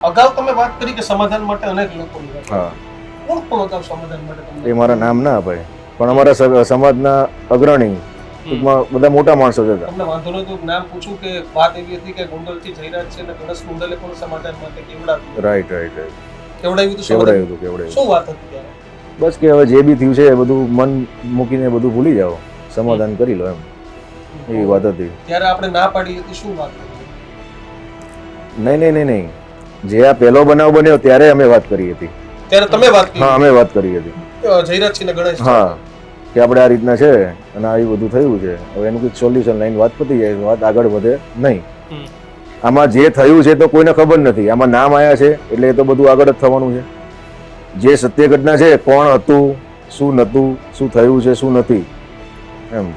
અગાઉ તમે વાત કરી કે સમાધાન માટે અનેક લોકોની વાત. હા, કોણ કોણ અગાઉ સમાધાન માટે તમને? એ મારા નામ ના અપાય, પણ અમારા સમાજના અગ્રણી ટૂંકમાં બધા મોટા માણસો જ હતા. તમને વાંધો નહોતો, નામ પૂછું કે વાત એવી હતી કે ગુંડલથી જયરાજ છે અને ગણેશ ગુંડલે પણ સમાધાન માટે કેવડાવ્યું. રાઈટ રાઈટ રાઈટ, કેવડાવ્યું હતું કેવડાયું સમાધાન? હતું કેવડાયું. શું વાત હતી ત્યારે? બસ કે હવે જે બી થયું છે એ બધું મન મૂકીને બધું ભૂલી જાઓ, સમાધાન કરી લો, એમ એવી વાત હતી. ત્યારે આપણે ના પાડી હતી, શું વાત હતી? નહીં નહીં નહીં નહીં, જે આ પહેલો બનાવ બન્યો ત્યારે અમે વાત કરી હતી. ત્યારે તમે વાત કરી? હા, અમે વાત કરી હતી. જયરાજ ને ગણેશ? હા, કે આપણે આ રીતના છે અને આ બધું થયું છે, હવે એનું કંઈક સોલ્યુશન લઈને વાત પતી જાય, વાત આગળ વધે નહીં. આમાં જે થયું છે તો કોઈને ખબર નથી, આમાં નામ આવ્યા છે એટલે એ તો બધું આગળ જ થવાનું છે. જે સત્ય ઘટના છે, કોણ હતું, શું નહોતું, શું થયું છે, શું નથી, એમ.